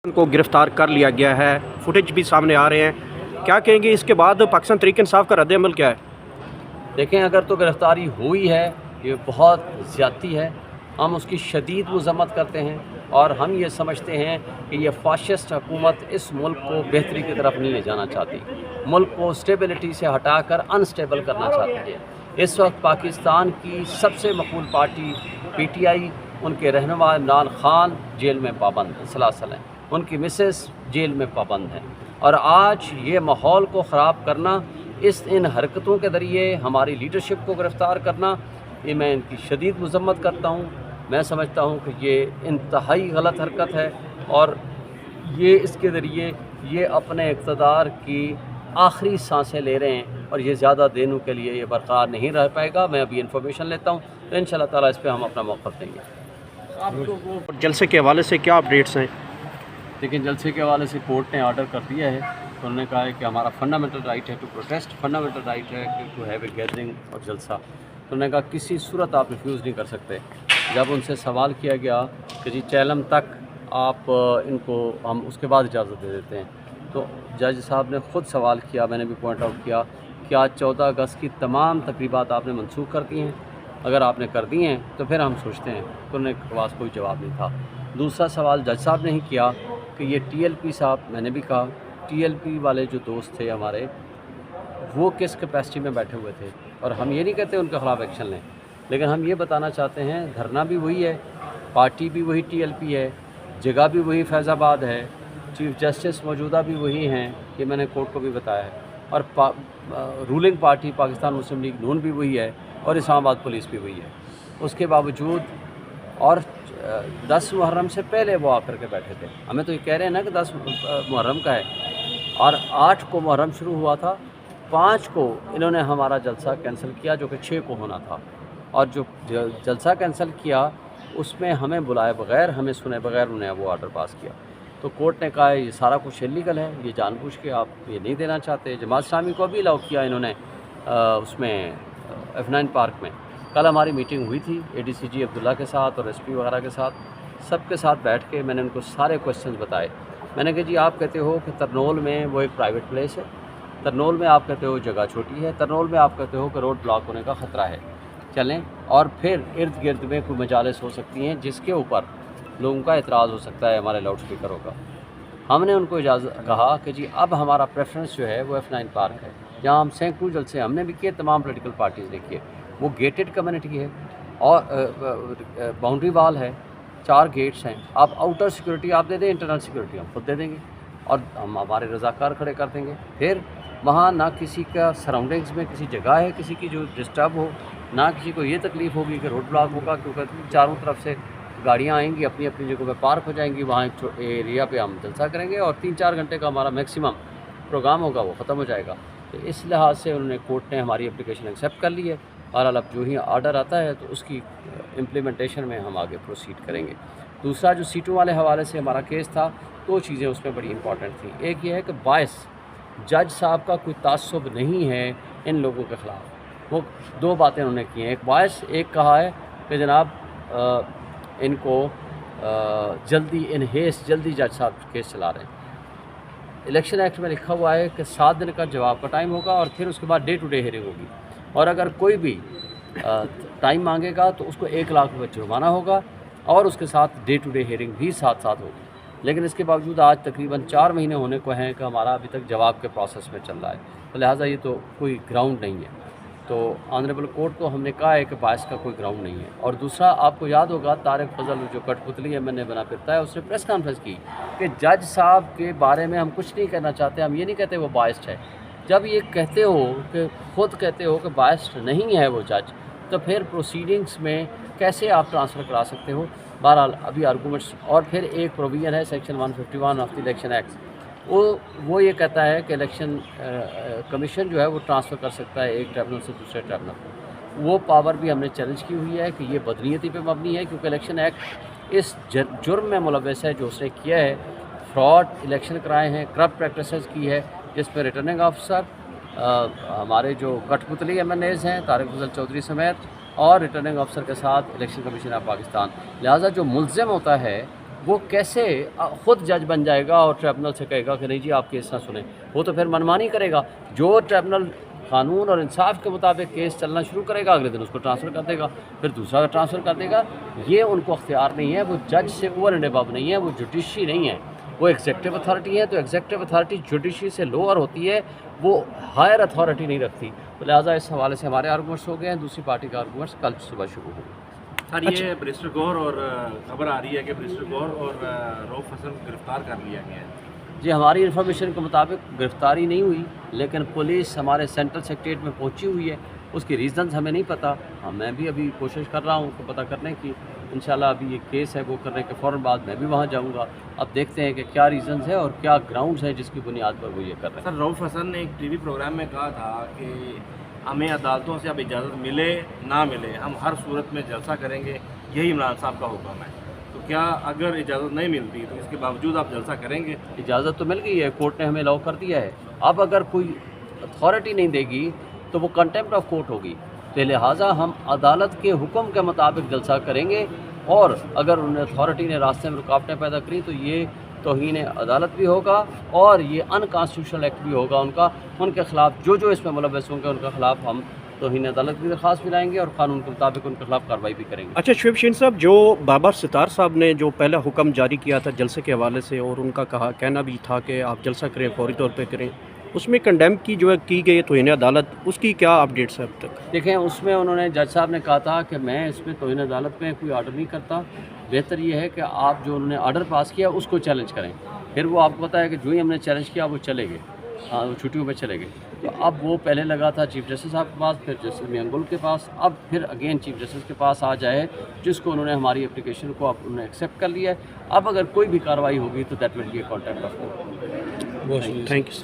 को गिरफ्तार कर लिया गया है, फुटेज भी सामने आ रहे हैं। क्या कहेंगे इसके बाद पाकिस्तान तहरीक इंसाफ का रद्द-ए-अमल क्या है? देखें, अगर तो गिरफ़्तारी हुई है ये बहुत ज़्यादती है। हम उसकी शदीद मज़म्मत करते हैं और हम ये समझते हैं कि ये फ़ाशिस्ट हुकूमत इस मुल्क को बेहतरी की तरफ नहीं ले जाना चाहती, मुल्क को स्टेबिलिटी से हटाकर अनस्टेबल करना चाहती है। इस वक्त पाकिस्तान की सबसे मकबूल पार्टी PTI, उनके रहनुमा इमरान खान जेल में पाबंद सलासल हैं, उनकी मिसेस जेल में पाबंद हैं। और आज ये माहौल को ख़राब करना, इन हरकतों के ज़रिए हमारी लीडरशिप को गिरफ़्तार करना, ये मैं इनकी शदीद मज़म्मत करता हूँ। मैं समझता हूँ कि ये इंतहाई गलत हरकत है और ये इसके ज़रिए ये अपने इक़्तिदार की आखिरी सांसें ले रहे हैं और ये ज़्यादा दिनों के लिए ये बरकरार नहीं रह पाएगा। मैं अभी इन्फॉर्मेशन लेता हूँ तो इंशाअल्लाह ताला इस पर हम अपना मौक़िफ़ देंगे। आपको वो जलसे के हवाले से क्या अपडेट्स हैं? लेकिन जलसे के हवाले से कोर्ट ने आर्डर कर दिया है, तो उन्होंने कहा है कि हमारा फंडामेंटल राइट है टू प्रोटेस्ट, फंडामेंटल राइट है कि टू हैव ए गैदरिंग और जलसा। तो उन्होंने कहा किसी सूरत आप रिफ्यूज़ नहीं कर सकते। जब उनसे सवाल किया गया कि जी चैलम तक आप इनको हम उसके बाद इजाज़त दे देते हैं, तो जज साहब ने ख़ुद सवाल किया, मैंने भी पॉइंट आउट किया कि आज 14 अगस्त की तमाम तकरीबात आपने मनसूख कर दी हैं। अगर आपने कर दी हैं तो फिर हम सोचते हैं। तो उनके पास कोई जवाब नहीं था। दूसरा सवाल जज साहब ने ही किया कि ये TLP साहब, मैंने भी कहा TLP वाले जो दोस्त थे हमारे, वो किस कैपेसिटी में बैठे हुए थे। और हम ये नहीं कहते उनके ख़िलाफ़ एक्शन लें, लेकिन हम ये बताना चाहते हैं धरना भी वही है, पार्टी भी वही TLP है, जगह भी वही फैज़ाबाद है, चीफ़ जस्टिस मौजूदा भी वही हैं, ये मैंने कोर्ट को भी बताया है, और रूलिंग पार्टी पाकिस्तान मुस्लिम लीग नून भी वही है और इस्लामाबाद पुलिस भी वही है। उसके बावजूद और 10 मुहर्रम से पहले वो आकर के बैठे थे। हमें तो ये कह रहे हैं ना कि 10 मुहर्रम का है और 8 को मुहर्रम शुरू हुआ था, 5 को इन्होंने हमारा जलसा कैंसिल किया जो कि 6 को होना था। और जो जलसा कैंसिल किया उसमें हमें बुलाए बग़ैर, हमें सुने बग़ैर उन्हें वो आर्डर पास किया। तो कोर्ट ने कहा ये सारा कुछ इल्लीगल है, ये जानबूझ के आप ये नहीं देना चाहते। जमात इस्लामी को भी अलाउ किया इन्होंने उसमें F9 पार्क में। कल हमारी मीटिंग हुई थी ADCG अब्दुल्ला के साथ और SP वगैरह के साथ, सबके साथ बैठ के मैंने उनको सारे क्वेश्चंस बताए। मैंने कहा जी आप कहते हो कि तरनोल में वो एक प्राइवेट प्लेस है, तरनोल में आप कहते हो जगह छोटी है, तरनोल में आप कहते हो कि रोड ब्लॉक होने का ख़तरा है, चलें। और फिर इर्द गिर्द में कोई मजालिस हो सकती हैं जिसके ऊपर लोगों का एतराज़ हो सकता है हमारे लाउड स्पीकरों का। हमने उनको इजाज़त कहा कि जी अब हमारा प्रेफरेंस जो है वो F9 पार्क है, जहाँ हम सैकड़ों जलसे हमने भी किए, तमाम पॉलिटिकल पार्टीज़ ने किए। वो गेटेड कम्युनिटी है और बाउंड्री वाल है, 4 गेट्स हैं। आप आउटर सिक्योरिटी आप दे दें, इंटरनल सिक्योरिटी हम खुद दे देंगे और हम हमारे रज़ाकार खड़े कर देंगे। फिर वहाँ ना किसी का सराउंडिंग्स में किसी जगह है किसी की जो डिस्टर्ब हो, ना किसी को ये तकलीफ़ होगी कि रोड ब्लॉक होगा, क्योंकि चारों तरफ से गाड़ियाँ आएंगी, अपनी अपनी जगहों पे पार्क हो जाएंगी। वहाँ एक एरिया पे हम जलसा करेंगे और 3-4 घंटे का हमारा मैक्सिमम प्रोग्राम होगा, वो ख़त्म हो जाएगा। तो इस लिहाज से उन्होंने कोर्ट ने हमारी एप्लीकेशन एक्सेप्ट कर ली है और अब जो ही आर्डर आता है तो उसकी इम्प्लीमेंटेशन में हम आगे प्रोसीड करेंगे। दूसरा जो सीटों वाले हवाले से हमारा केस था, 2 चीज़ें उसमें बड़ी इंपॉर्टेंट थी। एक ये है कि बायस जज साहब का कोई तासुब नहीं है इन लोगों के ख़िलाफ़। वो 2 बातें उन्होंने की हैं। एक बायस एक कहा है कि जनाब इनको जल्दी जज साहब केस चला रहे हैं। इलेक्शन एक्ट में लिखा हुआ है कि 7 दिन का जवाब का टाइम होगा और फिर उसके बाद डे टू डे हियरिंग होगी, और अगर कोई भी टाइम मांगेगा तो उसको 1 लाख रुपये जुर्माना होगा और उसके साथ डे टू डे हियरिंग भी साथ साथ होगी। लेकिन इसके बावजूद आज तकरीबन 4 महीने होने को हैं कि हमारा अभी तक जवाब के प्रोसेस में चल रहा है, तो लिहाजा ये तो कोई ग्राउंड नहीं है। तो ऑनरेबल कोर्ट को हमने कहा है कि बायस का कोई ग्राउंड नहीं है। और दूसरा, आपको याद होगा तारिक फजल जो कठपुतली MNA बना फिरता है, उसने प्रेस कॉन्फ्रेंस की कि जज साहब के बारे में हम कुछ नहीं कहना चाहते, हम ये नहीं कहते वो बायस्ड है। जब ये कहते हो कि खुद कहते हो कि बायस्ड नहीं है वो जज, तो फिर प्रोसीडिंग्स में कैसे आप ट्रांसफ़र करा सकते हो? बहरहाल अभी आर्गूमेंट्स, और फिर एक प्रोविज़न है section 151 of the election act, वो ये कहता है कि इलेक्शन कमीशन जो है वो ट्रांसफ़र कर सकता है एक ट्रिब्यूनल से दूसरे ट्रिब्यूनल को। वो पावर भी हमने चैलेंज की हुई है कि ये बदनीयती पे मबनी है, क्योंकि इलेक्शन एक्ट इस जुर्म में मुलव्वस है जो उसने किया है, फ्रॉड इलेक्शन कराए हैं, करप्ट प्रैक्टिसेस की है, जिस पर रिटर्निंग ऑफिसर हमारे जो कठपुतली MNAs हैं तारिक फजल चौधरी समेत और रिटर्निंग ऑफिसर के साथ इलेक्शन कमीशन ऑफ पाकिस्तान। लिहाजा जो मुल्ज़िम होता है وہ کیسے خود جج بن جائے گا اور ٹریبونل سے کہے گا کہ نہیں جی آپ کیس نہ سنیں؟ وہ تو پھر منمانی کرے گا. جو ٹریبونل قانون اور انصاف کے مطابق کیس چلنا شروع کرے گا اگلے دن اس کو ٹرانسفر کر دے گا, پھر دوسرا ٹرانسفر کر دے گا. یہ ان کو اختیار نہیں ہے, وہ جج سے اوور اینڈ ابو نہیں ہے, وہ جوڈیشری نہیں ہے, وہ ایگزیکٹو اتھارٹی ہے. تو ایگزیکٹو اتھارٹی جوڈیشری سے لوور ہوتی ہے, وہ ہائر اتھارٹی نہیں رکھتی. تو لہٰذا اس حوالے سے ہمارے آرگومنٹس ہو گئے ہیں, دوسری پارٹی کا آرگومنٹس کل صبح شروع ہوں گے. سر یہ بریسٹر گور اور خبر آ رہی ہے کہ بریسٹر گور اور رؤف حسن کو گرفتار کر لیا گیا ہے. جی ہماری انفارمیشن کے مطابق گرفتاری نہیں ہوئی, لیکن پولیس ہمارے سینٹرل سیکریٹریٹ میں پہنچی ہوئی ہے. اس کی ریزنز ہمیں نہیں پتہ. میں بھی ابھی کوشش کر رہا ہوں اس کو پتہ کرنے کی. انشاءاللہ ابھی یہ کیس ہے وہ کرنے کے فوراً بعد میں بھی وہاں جاؤں گا. اب دیکھتے ہیں کہ کیا ریزنز ہے اور کیا گراؤنڈز ہیں جس کی بنیاد پر وہ یہ کر رہے ہیں. سر رؤف حسن نے ایک ٹی وی پروگرام میں کہا تھا کہ ہمیں عدالتوں سے اب اجازت ملے نہ ملے ہم ہر صورت میں جلسہ کریں گے, یہی عمران صاحب کا حکم ہے. تو کیا اگر اجازت نہیں ملتی تو اس کے باوجود آپ جلسہ کریں گے؟ اجازت تو مل گئی ہے, کورٹ نے ہمیں الاؤ کر دیا ہے. اب اگر کوئی اتھارٹی نہیں دے گی تو وہ کنٹیمپٹ آف کورٹ ہوگی. تو لہٰذا ہم عدالت کے حکم کے مطابق جلسہ کریں گے, اور اگر ان اتھارٹی نے راستے میں رکاوٹیں پیدا کری تو یہ توہین عدالت بھی ہوگا اور یہ ان کانسٹیٹیوشنل ایکٹ بھی ہوگا ان کا. ان کے خلاف جو اس میں ملوث ہوں گے ان کے خلاف ہم توہین عدالت کی درخواست بھی لائیں گے اور قانون کے مطابق ان کے خلاف کارروائی بھی کریں گے. اچھا شعیب شہین صاحب, جو بابر ستار صاحب نے جو پہلا حکم جاری کیا تھا جلسے کے حوالے سے, اور ان کا کہنا بھی تھا کہ آپ جلسہ کریں, فوری طور پہ کریں, اس میں کنڈیم کی جو ہے کی گئی توہین عدالت, اس کی کیا اپڈیٹس ہے اب تک؟ دیکھیں اس میں انہوں نے جج صاحب نے کہا تھا کہ میں اس میں توہین عدالت میں کوئی آرڈر نہیں کرتا. بہتر یہ ہے کہ آپ جو انہوں نے آرڈر پاس کیا اس کو چیلنج کریں. پھر وہ آپ کو پتہ ہے کہ جو ہی ہم نے چیلنج کیا وہ چلے گئے, وہ چھٹیوں پہ چلے گئے. تو اب وہ پہلے لگا تھا چیف جسٹس صاحب کے پاس, پھر جسٹس میاں گل کے پاس, اب پھر اگین چیف جسٹس کے پاس آ جائے, جس کو انہوں نے ہماری اپلیکیشن کو اب انہوں نے ایکسیپٹ کر لیا ہے. اب اگر کوئی بھی کارروائی ہوگی تو that will be a contempt of court. Thank you.